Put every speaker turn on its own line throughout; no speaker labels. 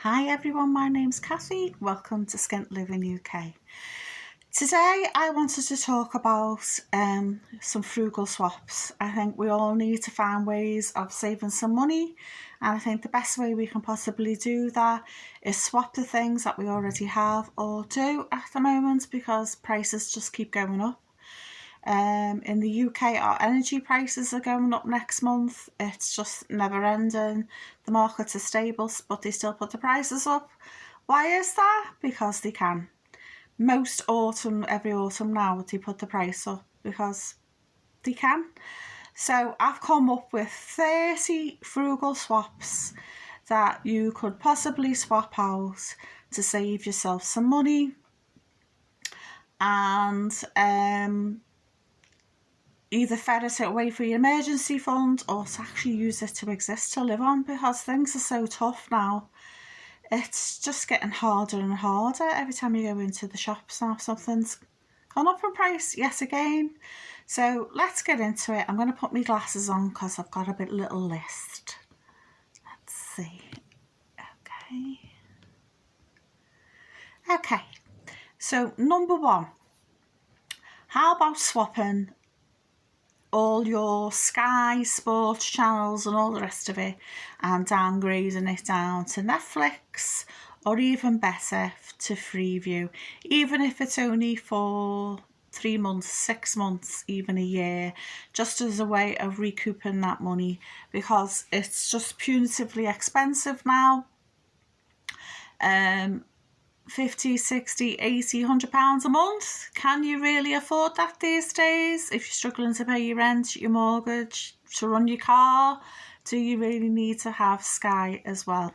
Hi everyone, my name's Kathy. Welcome to Skint Living UK. Today I wanted to talk about some frugal swaps. I think we all need to find ways of saving some money, and I think the best way we can possibly do that is swap the things that we already have or do at the moment, because prices just keep going up. In the UK, our energy prices are going up next month. It's just never ending. The markets are stable, but they still put the prices up. Why is that? Because they can. Every autumn now, they put the price up because they can. So I've come up with 30 frugal swaps that you could possibly swap out to save yourself some money and either ferret it away for your emergency fund or to actually use it to exist, to live on, because things are so tough now. It's just getting harder and harder every time you go into the shops now. Something's gone up in price yet again. So let's get into it. I'm going to put my glasses on because I've got a little list. Let's see. Okay. So number one, how about swapping all your Sky Sports channels and all the rest of it and downgrading it down to Netflix, or even better to Freeview, even if it's only for 3 months, 6 months, even a year, just as a way of recouping that money, because it's just punitively expensive now. 50, 60, 80, £100 a month. Can you really afford that these days? If you're struggling to pay your rent, your mortgage, to run your car, do you really need to have Sky as well?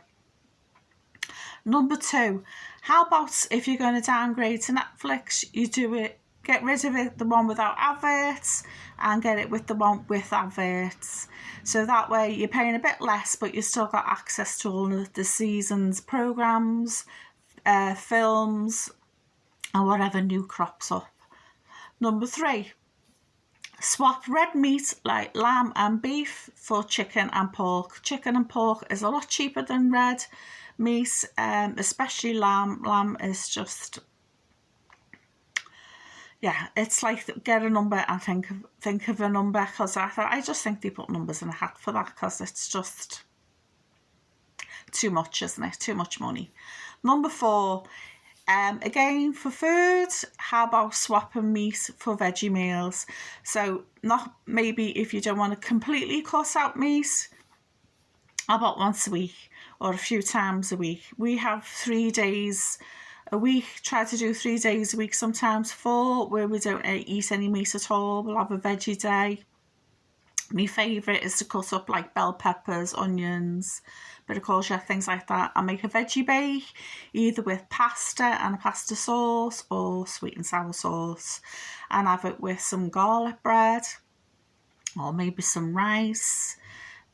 Number two, how about if you're going to downgrade to Netflix, you do it, get rid of it, the one without adverts, and get it with the one with adverts. So that way you're paying a bit less, but you've still got access to all of the season's programmes, films, and whatever new crops up. Number three, swap red meat like lamb and beef for chicken and pork. Chicken and pork is a lot cheaper than red meat, especially lamb. Lamb is just, yeah, it's like get a number and think of a number, because I just think they put numbers in a hat for that, because it's just too much, isn't it? Too much money. Number four, again for food, how about swapping meat for veggie meals? So not maybe if you don't want to completely cut out meat, how about once a week or a few times a week? We have 3 days a week, try to do 3 days a week, sometimes 4, where we don't eat any meat at all. We'll have a veggie day. My favourite is to cut up like bell peppers, onions, bit of courgette, things like that, and make a veggie bake, either with pasta and a pasta sauce or sweet and sour sauce, and have it with some garlic bread or maybe some rice,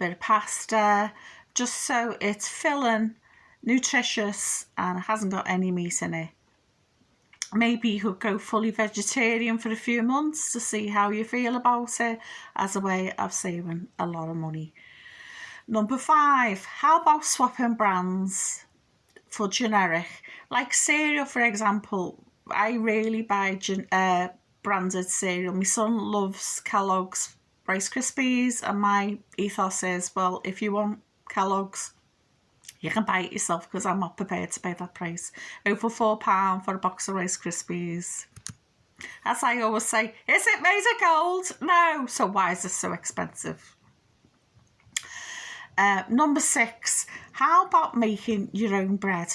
bit of pasta, just so it's filling, nutritious, and it hasn't got any meat in it. Maybe you could go fully vegetarian for a few months to see how you feel about it, as a way of saving a lot of money. Number five, how about swapping brands for generic? Like cereal, for example. I really buy branded cereal. My son loves Kellogg's Rice Krispies, and my ethos is, well, if you want Kellogg's, you can buy it yourself, because I'm not prepared to pay that price. Over £4 for a box of Rice Krispies. As I always say, is it made of gold? No. So why is this so expensive? Number six, how about making your own bread?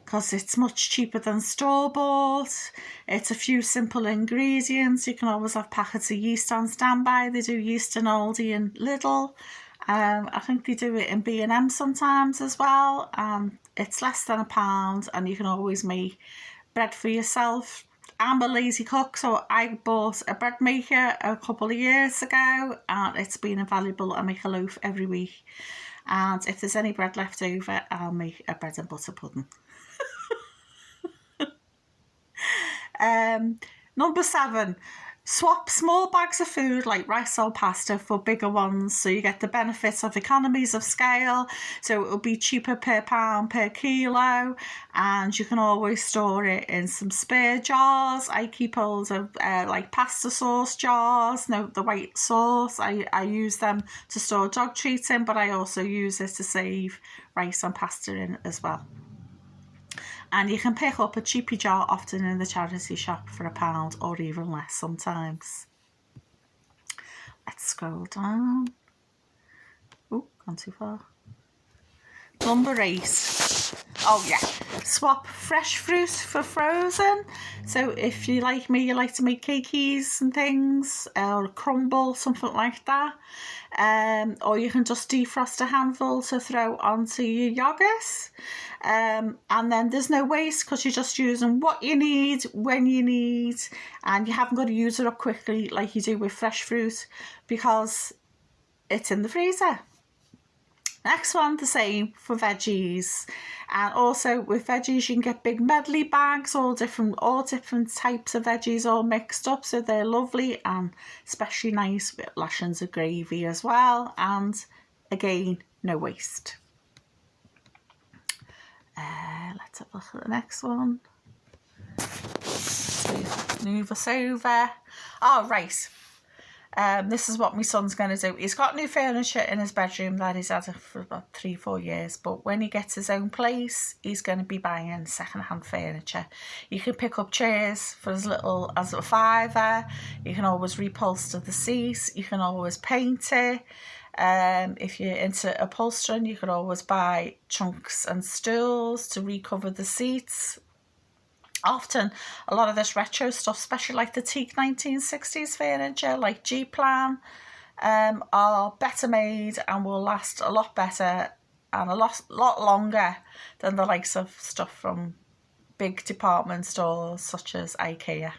Because it's much cheaper than store-bought. It's a few simple ingredients. You can always have packets of yeast on standby. They do yeast in Aldi and Lidl. I think they do it in B&M sometimes as well. It's less than £1, and you can always make bread for yourself. I'm a lazy cook, so I bought a bread maker a couple of years ago, and it's been invaluable. I make a loaf every week, and if there's any bread left over, I'll make a bread and butter pudding. Number seven, Swap small bags of food like rice or pasta for bigger ones, so you get the benefits of economies of scale. So it will be cheaper per pound per kilo, and you can always store it in some spare jars. I keep hold of like pasta sauce jars, no, the white sauce. I use them to store dog treats in, but I also use it to save rice and pasta in as well. And you can pick up a cheapy jar often in the charity shop for £1 or even less sometimes. Let's scroll down. Oh, gone too far. Number 8. Oh yeah, swap fresh fruit for frozen. So if you like me, you like to make cakeys and things, or crumble, something like that. Or you can just defrost a handful to throw onto your yogurt. And then there's no waste because you're just using what you need, when you need, and you haven't got to use it up quickly like you do with fresh fruit because it's in the freezer. Next one, the same for veggies. And also with veggies, you can get big medley bags, all different types of veggies all mixed up. So they're lovely and especially nice with lashings of gravy as well. And again, no waste. Let's have a look at the next one. Move us over. Oh, right. This is what my son's going to do. He's got new furniture in his bedroom that he's had for about 3-4 years, but when he gets his own place, he's going to be buying second-hand furniture. You can pick up chairs for as little as a £5. You can always reupholster the seats. You can always paint it. If you're into upholstering, you could always buy trunks and stools to recover the seats. Often, a lot of this retro stuff, especially like the teak 1960s furniture, like G-Plan, are better made and will last a lot better and a lot longer than the likes of stuff from big department stores such as IKEA.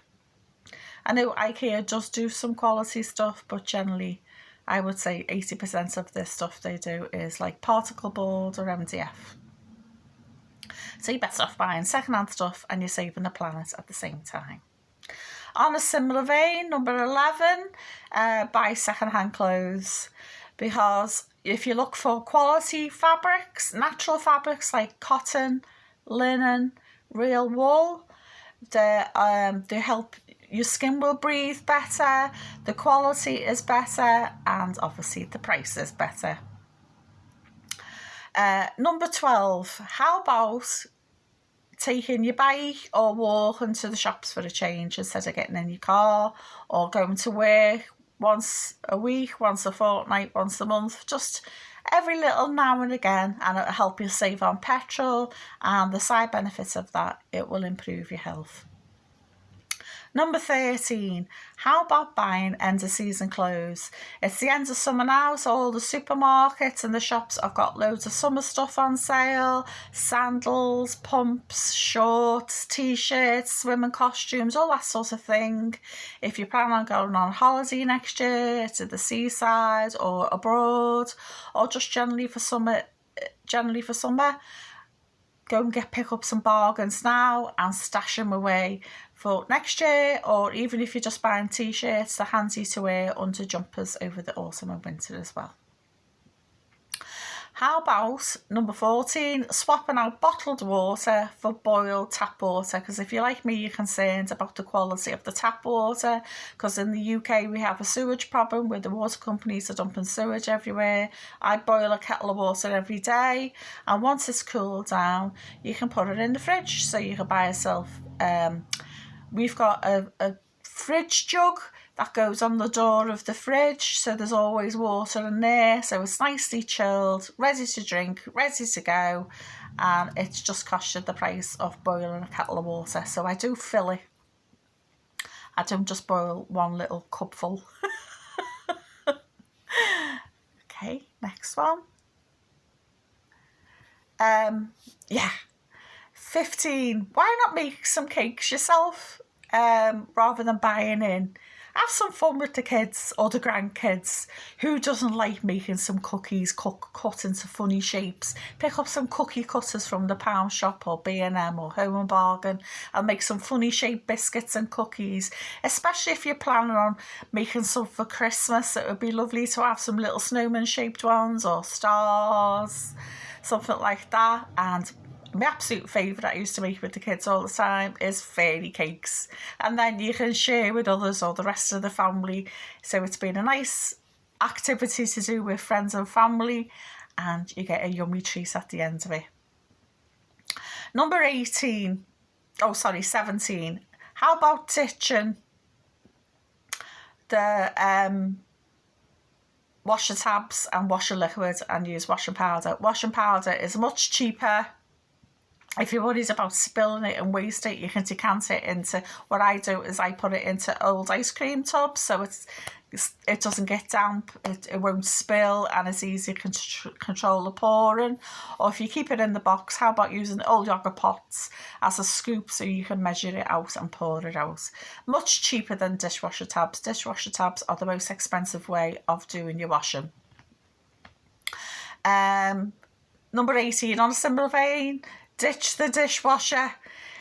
I know IKEA does do some quality stuff, but generally, I would say 80% of the stuff they do is like particle board or MDF. So you're better off buying second-hand stuff and you're saving the planet at the same time. On a similar vein, number 11, buy second-hand clothes. Because if you look for quality fabrics, natural fabrics like cotton, linen, real wool, they help your skin will breathe better, the quality is better, and obviously the price is better. Number 12, how about taking your bike or walking to the shops for a change instead of getting in your car, or going to work once a week, once a fortnight, once a month, just every little now and again, and it'll help you save on petrol, and the side benefits of that, it will improve your health. Number 13, how about buying end of season clothes? It's the end of summer now, so all the supermarkets and the shops have got loads of summer stuff on sale. Sandals, pumps, shorts, t-shirts, swimming costumes, all that sort of thing. If you plan on going on holiday next year to the seaside or abroad, or just generally for summer, go and pick up some bargains now and stash them away for next year, or even if you're just buying t-shirts, they're handy to wear under jumpers over the autumn and winter as well. How about number 14, swapping out bottled water for boiled tap water? Because if you're like me, you're concerned about the quality of the tap water, because in the UK we have a sewage problem where the water companies are dumping sewage everywhere. I boil a kettle of water every day, and once it's cooled down, you can put it in the fridge. So you can buy yourself, we've got a fridge jug that goes on the door of the fridge, so there's always water in there, so it's nicely chilled, ready to drink, ready to go, and it's just cost you the price of boiling a kettle of water. So I do fill it. I don't just boil one little cupful. Okay, next one. 15, why not make some cakes yourself rather than buying in? have some fun with the kids or the grandkids. Who doesn't like making some cookies, cut into funny shapes? Pick up some cookie cutters from the pound shop or B&M or Home and Bargain and make some funny shaped biscuits and cookies. Especially if you're planning on making some for Christmas, it would be lovely to have some little snowman shaped ones or stars, something like that. And my absolute favourite I used to make with the kids all the time is fairy cakes. And then you can share with others or the rest of the family. So it's been a nice activity to do with friends and family, and you get a yummy treat at the end of it. Number 17. How about ditching the washer tabs and washer liquid and use washing powder? Washing powder is much cheaper. If you're worried about spilling it and waste it, you can decant it into, what I do is I put it into old ice cream tubs, so it doesn't get damp, it won't spill, and it's easy to control the pouring. Or if you keep it in the box, how about using old yogurt pots as a scoop so you can measure it out and pour it out? Much cheaper than dishwasher tabs. Dishwasher tabs are the most expensive way of doing your washing. Number 18, on a similar vein, ditch the dishwasher.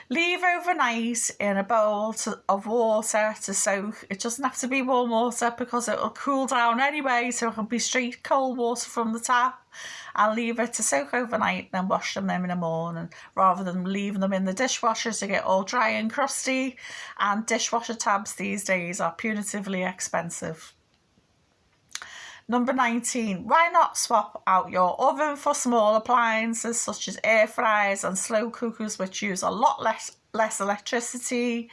Leave overnight in a bowl of water to soak. It doesn't have to be warm water because it will cool down anyway, so it can be straight cold water from the tap. And leave it to soak overnight, then wash them in the morning, rather than leaving them in the dishwasher to get all dry and crusty. And dishwasher tabs these days are punitively expensive. Number 19, why not swap out your oven for small appliances such as air fryers and slow cookers, which use a lot less electricity?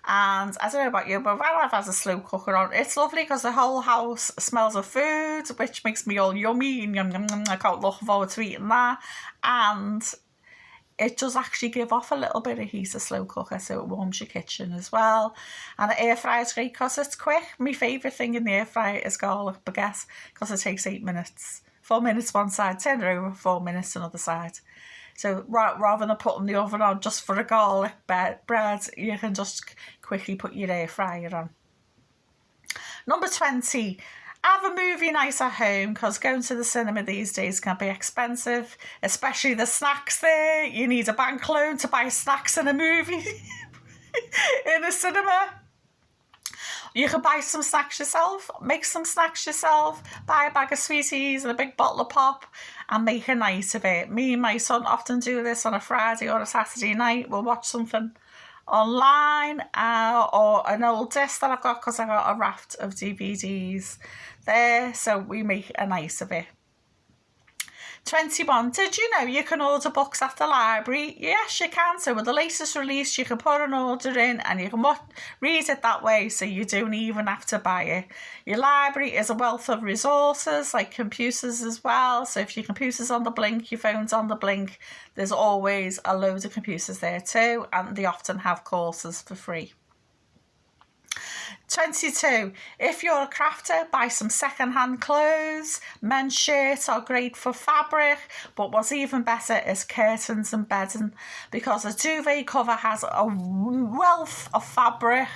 And I don't know about you, but when I've had a slow cooker on, it's lovely because the whole house smells of food, which makes me all yummy, and I can't look forward to eating that. And it does actually give off a little bit of heat, a slow cooker, so it warms your kitchen as well. And the air fryer is great because it's quick. My favourite thing in the air fryer is garlic baguette because it takes 8 minutes. 4 minutes one side, turn it over, 4 minutes another side. So rather than putting the oven on just for a garlic bread, you can just quickly put your air fryer on. Number 20. Have a movie night at home, because going to the cinema these days can be expensive, especially the snacks there. You need a bank loan to buy snacks in a movie in a cinema. You can buy some snacks yourself, make some snacks yourself, buy a bag of sweeties and a big bottle of pop and make a night of it. Me and my son often do this on a Friday or a Saturday night. We'll watch something online or an old disc that I've got, because I've got a raft of DVDs there, so we make a night of it. 21. Did you know you can order books at the library? Yes, you can. So with the latest release, you can put an order in and you can read it that way, so you don't even have to buy it. Your library is a wealth of resources, like computers as well. So if your computer's on the blink, your phone's on the blink, there's always a load of computers there too, and they often have courses for free. 22. If you're a crafter, buy some second-hand clothes. Men's shirts are great for fabric, but what's even better is curtains and bedding, because a duvet cover has a wealth of fabric,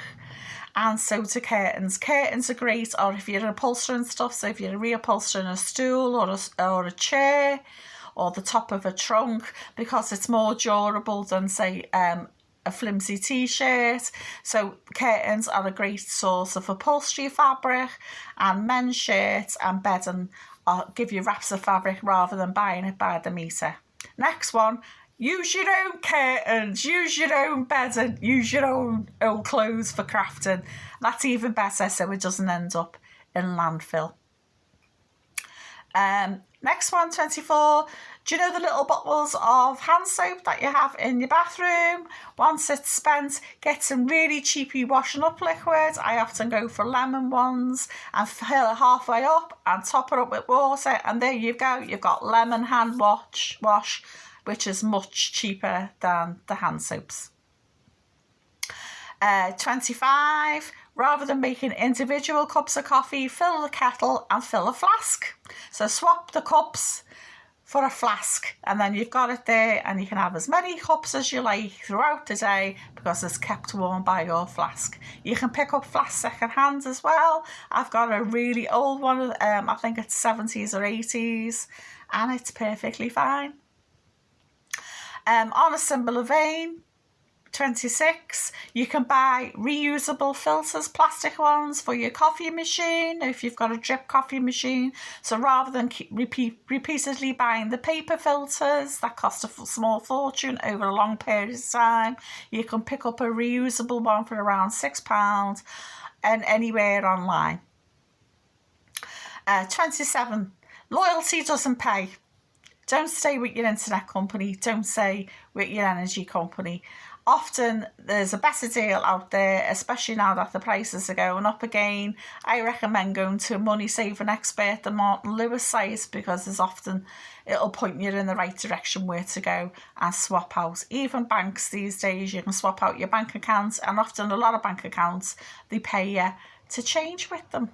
and so do curtains. Curtains are great, or if you're upholstering stuff, so if you're reupholstering a stool or a chair or the top of a trunk, because it's more durable than, say, a flimsy t-shirt. So curtains are a great source of upholstery fabric, and men's shirts and bedding give you wraps of fabric rather than buying it by the metre. Next one, use your own curtains, use your own bedding, use your own old clothes for crafting. That's even better, so it doesn't end up in landfill. Next one, 24. Do you know the little bottles of hand soap that you have in your bathroom? Once it's spent, get some really cheapy washing up liquid. I often go for lemon ones and fill it halfway up and top it up with water, and there you go. You've got lemon hand wash, which is much cheaper than the hand soaps. 25. Rather than making individual cups of coffee, fill the kettle and fill a flask. So swap the cups for a flask, and then you've got it there, and you can have as many cups as you like throughout the day because it's kept warm by your flask. You can pick up flasks second hand as well. I've got a really old one, I think it's 70s or 80s, and it's perfectly fine. On a similar vein, 26, you can buy reusable filters, plastic ones for your coffee machine if you've got a drip coffee machine. So rather than keep repeatedly buying the paper filters that cost a small fortune over a long period of time, you can pick up a reusable one for around £6 and anywhere online. 27, loyalty doesn't pay. Don't stay with your internet company. Don't stay with your energy company. Often there's a better deal out there, especially now that the prices are going up again. I recommend going to a money saving expert, the Martin Lewis site, because there's often, it'll point you in the right direction where to go and swap out. Even banks these days, you can swap out your bank accounts, and often a lot of bank accounts, they pay you to change with them.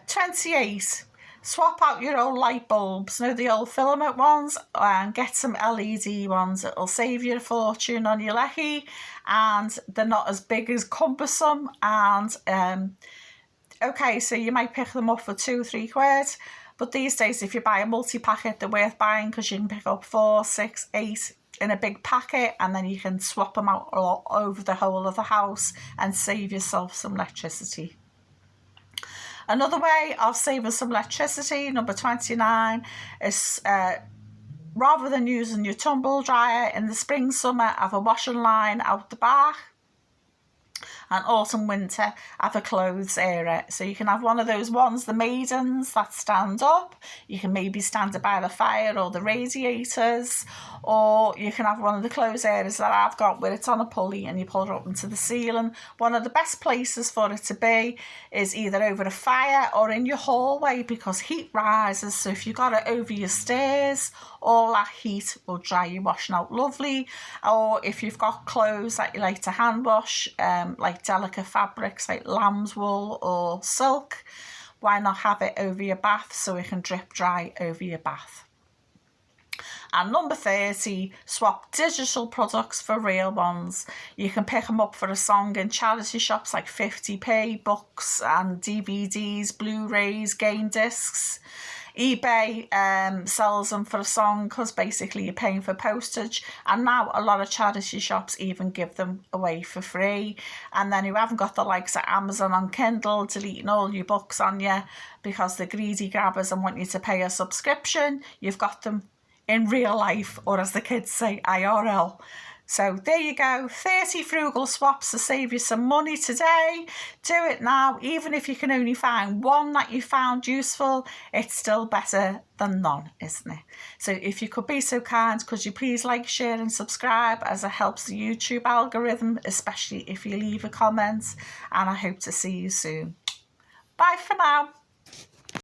28. Swap out your old light bulbs, the old filament ones, and get some LED ones. It'll save you a fortune on your lecky, and they're not as big as cumbersome. And okay, so you might pick them up for £2-3, but these days if you buy a multi-packet, they're worth buying because you can pick up 4, 6, 8 in a big packet, and then you can swap them out all over the whole of the house and save yourself some electricity. Another way of saving some electricity, number 29, is rather than using your tumble dryer in the spring, summer, have a washing line out the back. And autumn, winter, have a clothes area. So you can have one of those ones, the maidens, that stand up. You can maybe stand it by the fire or the radiators. Or you can have one of the clothes areas that I've got where it's on a pulley and you pull it up into the ceiling. One of the best places for it to be is either over a fire or in your hallway, because heat rises. So if you've got it over your stairs, all that heat will dry your washing out lovely. Or if you've got clothes that you like to hand wash, like delicate fabrics like lamb's wool or silk, why not have it over your bath so it can drip dry over your bath? And number 30, swap digital products for real ones. You can pick them up for a song in charity shops like 50p, books and DVDs, Blu-rays, game discs. eBay sells them for a song because basically you're paying for postage, and now a lot of charity shops even give them away for free. And then you haven't got the likes of Amazon on Kindle deleting all your books on you because they're greedy grabbers and want you to pay a subscription. You've got them in real life, or as the kids say, IRL. So there you go, 30 frugal swaps to save you some money today. Do it now. Even if you can only find one that you found useful, it's still better than none, isn't it? So if you could be so kind, could you please like, share and subscribe, as it helps the YouTube algorithm, especially if you leave a comment. And I hope to see you soon. Bye for now.